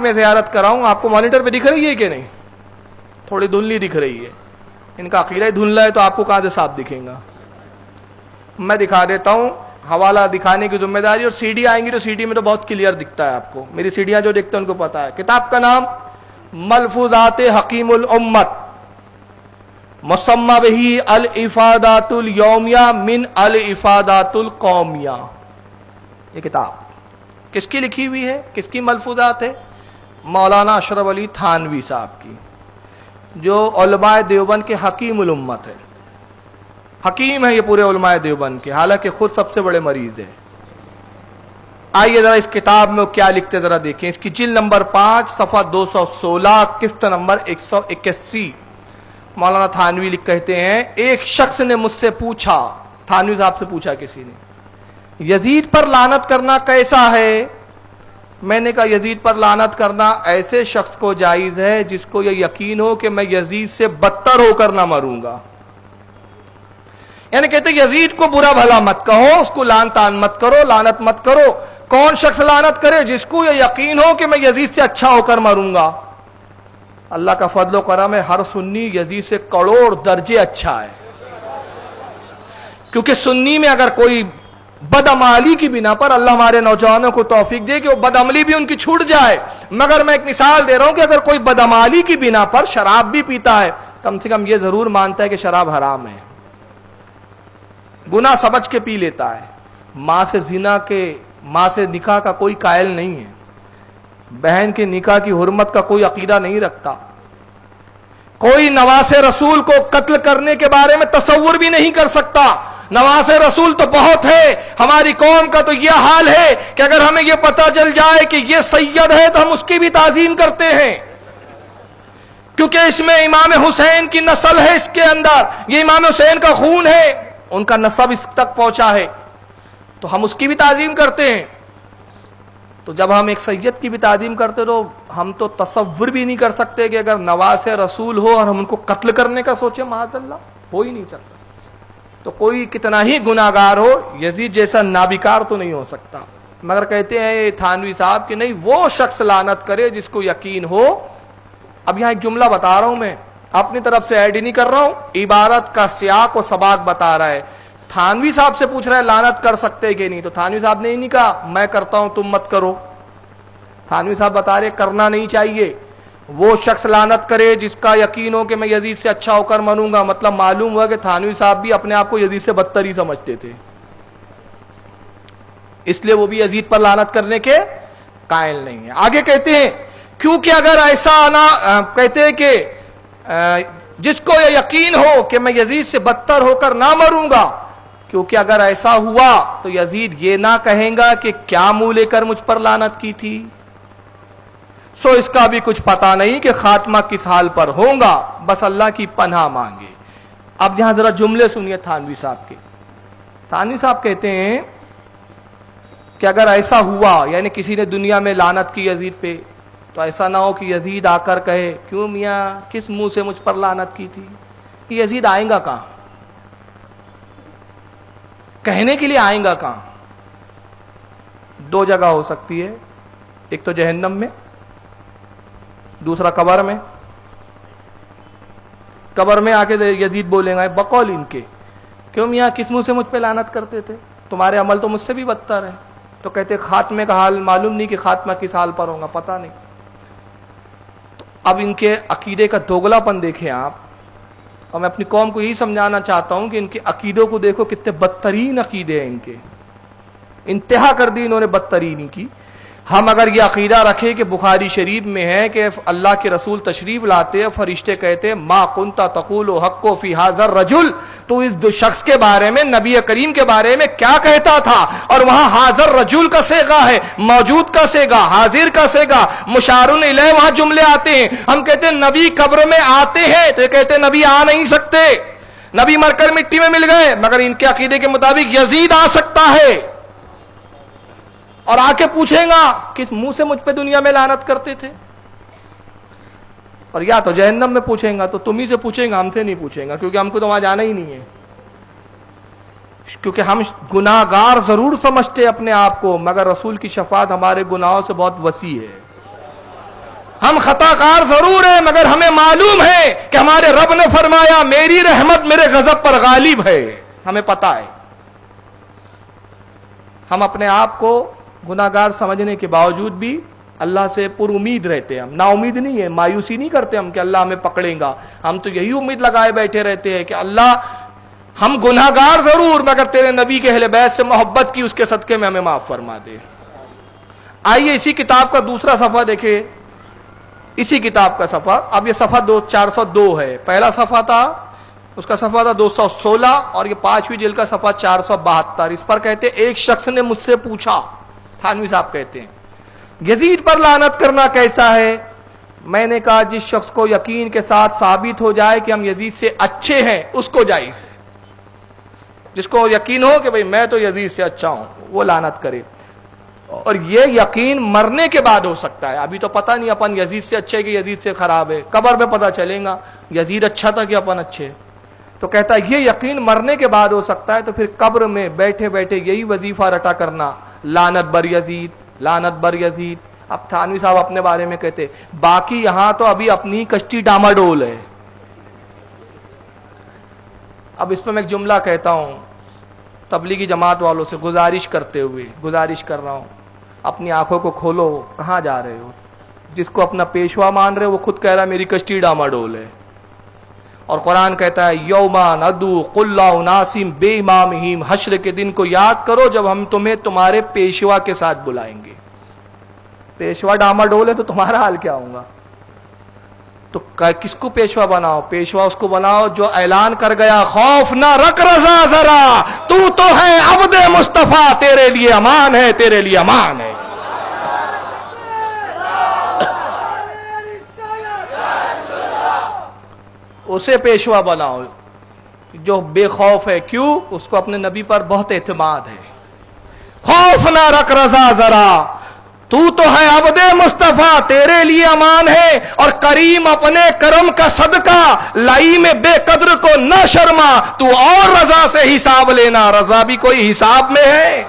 میں زیارت کراؤں. آپ کو مانیٹر پہ دکھ رہی ہے کہ نہیں؟ تھوڑی دھندلی دکھ رہی ہے. ان کا عقیدہ ہی دھندلا ہے تو آپ کو کہاں سے صاف دکھیں گا؟ میں دکھا دیتا ہوں. حوالہ دکھانے کی ذمہ داری. اور سی ڈی آئیں گی تو سی ڈی میں تو بہت کلیئر دکھتا ہے آپ کو. میری سیڈیاں جو دیکھتے ہیں ان کو پتا ہے. کتاب کا نام ملفوظات حکیم الامت، مسمى به الافادات الیومیہ من الافادات القومیہ. یہ کتاب کس کی لکھی ہوئی ہے؟ کس کی ملفوظات ہے؟ مولانا اشرف علی تھانوی صاحب کی، جو علماء دیوبند کے حکیم الامت ہے. حکیم ہے یہ پورے علماء دیوبند کے، حالانکہ خود سب سے بڑے مریض ہے. آئیے ذرا اس کتاب میں کیا لکھتے ذرا دیکھیں. اس کی جلد نمبر 5 صفحہ 216 قسط نمبر 181. مولانا تھانوی کہتے ہیں ایک شخص نے مجھ سے پوچھا، تھانوی صاحب سے پوچھا کسی نے، یزید پر لعنت کرنا کیسا ہے؟ میں نے کہا یزید پر لعنت کرنا ایسے شخص کو جائز ہے جس کو یہ یقین ہو کہ میں یزید سے بدتر ہو کر نہ مروں گا. یعنی کہتے یزید کو برا بھلا مت کہو، اس کو لعن تان مت کرو، لعنت مت کرو. کون شخص لعنت کرے؟ جس کو یہ یقین ہو کہ میں یزید سے اچھا ہو کر مروں گا. اللہ کا فضل و کرم ہے، ہر سنی یزید سے کروڑ درجے اچھا ہے. کیونکہ سنی میں اگر کوئی بدعملی کی بنا پر، اللہ ہمارے نوجوانوں کو توفیق دے کہ وہ بدعملی بھی ان کی چھوٹ جائے. مگر میں ایک مثال دے رہا ہوں کہ اگر کوئی بدعملی کی بنا پر شراب بھی پیتا ہے، کم سے کم یہ ضرور مانتا ہے کہ شراب حرام ہے. گناہ سمجھ کے پی لیتا ہے. ماں سے نکاح کا کوئی قائل نہیں ہے. بہن کے نکاح کی حرمت کا کوئی عقیدہ نہیں رکھتا. کوئی نواز رسول کو قتل کرنے کے بارے میں تصور بھی نہیں کر سکتا. نواز رسول تو بہت ہے. ہماری قوم کا تو یہ حال ہے کہ اگر ہمیں یہ پتہ چل جائے کہ یہ سید ہے تو ہم اس کی بھی تعظیم کرتے ہیں، کیونکہ اس میں امام حسین کی نسل ہے. اس کے اندر یہ امام حسین کا خون ہے، ان کا نسب اس تک پہنچا ہے، تو ہم اس کی بھی تعظیم کرتے ہیں. تو جب ہم ایک سید کی بھی تعظیم کرتے تو ہم تو تصور بھی نہیں کر سکتے کہ اگر نواز رسول ہو اور ہم ان کو قتل کرنے کا سوچیں، معاذ اللہ، ہو ہی نہیں سکتا. تو کوئی کتنا ہی گناہگار ہو، یزید جیسا نابکار تو نہیں ہو سکتا. مگر کہتے ہیں تھانوی صاحب کہ نہیں، وہ شخص لعنت کرے جس کو یقین ہو. اب یہاں ایک جملہ بتا رہا ہوں، میں اپنی طرف سے ایڈ ہی نہیں کر رہا ہوں، عبارت کا سیاق و سباق بتا رہا ہے. تھانوی صاحب سے پوچھ رہا ہے لعنت کر سکتے کہ نہیں، تو تھانوی صاحب نے ہی نہیں کہا میں کرتا ہوں تم مت کرو. تھانوی صاحب بتا رہے کرنا نہیں چاہیے. وہ شخص لعنت کرے جس کا یقین ہو کہ میں یزید سے اچھا ہو کر مروں گا. مطلب معلوم ہوا کہ تھانوی صاحب بھی اپنے آپ کو یزید سے بدتر ہی سمجھتے تھے، اس لیے وہ بھی یزید پر لعنت کرنے کے قائل نہیں ہے. آگے کہتے ہیں کیونکہ اگر ایسا نہ کہتے ہیں کہ جس کو یہ یقین ہو کہ میں یزید سے بدتر ہو کر نہ مروں گا، کیونکہ اگر ایسا ہوا تو یزید یہ نہ کہیں گا کہ کیا منہ لے کر مجھ پر لعنت کی تھی، سو اس کا بھی کچھ پتا نہیں کہ خاتمہ کس حال پر ہوگا، بس اللہ کی پناہ مانگے. اب یہاں ذرا جملے سنیے تھانوی صاحب کے. تھانوی صاحب کہتے ہیں کہ اگر ایسا ہوا، یعنی کسی نے دنیا میں لعنت کی یزید پہ، تو ایسا نہ ہو کہ یزید آ کر کہے کیوں میاں کس منہ سے مجھ پر لعنت کی تھی. یزید آئیں گا کہاں؟ کہنے کے لیے آئیں گا کہاں؟ دو جگہ ہو سکتی ہے، ایک تو جہنم میں، دوسرا قبر میں. قبر میں آ کے یزید بولیں گا بقول ان کے کیوں میاں کس منہ سے مجھ پہ لعنت کرتے تھے، تمہارے عمل تو مجھ سے بھی بدتر ہے. تو کہتے خاتمے کا حال معلوم نہیں کہ خاتمہ کس حال پر ہوگا، پتہ نہیں. تو اب ان کے عقیدے کا دوگلا پن دیکھیں آپ. اور میں اپنی قوم کو یہی سمجھانا چاہتا ہوں کہ ان کے عقیدوں کو دیکھو، کتنے بدترین عقیدے ہیں ان کے، انتہا کر دی انہوں نے بدترینی کی. ہم اگر یہ عقیدہ رکھیں کہ بخاری شریف میں ہے کہ اللہ کے رسول تشریف لاتے ہیں، فرشتے کہتے ہیں ما کنت تقول حق فی ھذا الرجل، تو اس دو شخص کے بارے میں، نبی کریم کے بارے میں کیا کہتا تھا. اور وہاں حاضر رجل کا صیغہ ہے، موجود کا صیغہ، حاضر کا صیغہ، مشار الیہ، وہاں جملے آتے ہیں. ہم کہتے ہیں نبی قبر میں آتے ہیں، تو یہ کہتے ہیں نبی آ نہیں سکتے، نبی مر کر مٹی میں مل گئے. مگر ان کے عقیدے کے مطابق یزید آ سکتا ہے اور آ کے پوچھیں گا کس منہ سے مجھ پہ دنیا میں لعنت کرتے تھے. اور یا تو جہنم میں پوچھیں گا، تو تم ہی سے پوچھیں گا، ہم سے نہیں پوچھیں گا، کیونکہ ہم کو تو وہاں جانا ہی نہیں ہے. کیونکہ ہم گناہگار ضرور سمجھتے اپنے آپ کو، مگر رسول کی شفاعت ہمارے گناہوں سے بہت وسیع ہے. ہم خطا کار ضرور ہیں، مگر ہمیں معلوم ہے کہ ہمارے رب نے فرمایا میری رحمت میرے غضب پر غالب ہے، ہمیں پتا ہے۔ ہم اپنے آپ کو گناہگار سمجھنے کے باوجود بھی اللہ سے پر امید رہتے ہیں، ہم نا امید نہیں ہے، مایوسی نہیں کرتے ہم کہ اللہ ہمیں پکڑیں گا، ہم تو یہی امید لگائے بیٹھے رہتے ہیں کہ اللہ ہم گناہگار ضرور مگر تیرے نبی کے اہل بیت سے محبت کی، اس کے صدقے میں ہمیں معاف فرما دے۔ آئیے اسی کتاب کا دوسرا صفحہ دیکھیں، اسی کتاب کا صفحہ، اب یہ صفحہ 402 ہے، پہلا صفحہ تھا اس کا صفحہ تھا 216 اور یہ 5ویں جلد کا صفحہ 472۔ اس پر کہتے ایک شخص نے مجھ سے پوچھا، تھانوی صاحب کہتے ہیں یزید پر لعنت کرنا کیسا ہے؟ میں نے کہا جس شخص کو یقین کے ساتھ ثابت ہو جائے کہ ہم یزید سے اچھے ہیں اس کو جائز ہے، جس کو یقین ہو کہ بھئی میں تو یزید سے اچھا ہوں وہ لعنت کرے، اور یہ یقین مرنے کے بعد ہو سکتا ہے، ابھی تو پتہ نہیں اپن یزید سے اچھے کہ یزید سے خراب ہے، قبر میں پتہ چلے گا یزید اچھا تھا کہ اپن اچھے، تو کہتا ہے یہ یقین مرنے کے بعد ہو سکتا ہے، تو پھر قبر میں بیٹھے بیٹھے یہی وظیفہ رٹا کرنا، لعنت بر یزید لعنت بر یزید۔ اب تھانوی صاحب اپنے بارے میں کہتے باقی یہاں تو ابھی اپنی کشتی ڈاما ڈول ہے۔ اب اس پہ میں ایک جملہ کہتا ہوں، تبلیغی جماعت والوں سے گزارش کرتے ہوئے گزارش کر رہا ہوں، اپنی آنکھوں کو کھولو، کہاں جا رہے ہو؟ جس کو اپنا پیشوا مان رہے وہ خود کہہ رہا ہے میری کشتی ڈاما ڈول ہے، اور قرآن کہتا ہے یوما ندعو کل اناس بامامہم، حشر کے دن کو یاد کرو جب ہم تمہیں تمہارے پیشوا کے ساتھ بلائیں گے۔ پیشوا ڈاما ڈول ہے تو تمہارا حال کیا ہوگا؟ تو کس کو پیشوا بناؤ؟ پیشوا اس کو بناؤ جو اعلان کر گیا خوف نہ رکھ رضا ذرا، تو ہے عبد مصطفیٰ، تیرے لیے امان ہے، تیرے لیے امان ہے۔ اسے پیشوا بناؤ جو بے خوف ہے، کیوں؟ اس کو اپنے نبی پر بہت اعتماد ہے۔ خوف نہ رکھ رضا ذرا، تو ہے عبد مصطفیٰ، تیرے لیے امان ہے، اور کریم اپنے کرم کا صدقہ لائی میں بے قدر کو نہ شرما، تو اور رضا سے حساب لینا، رضا بھی کوئی حساب میں ہے۔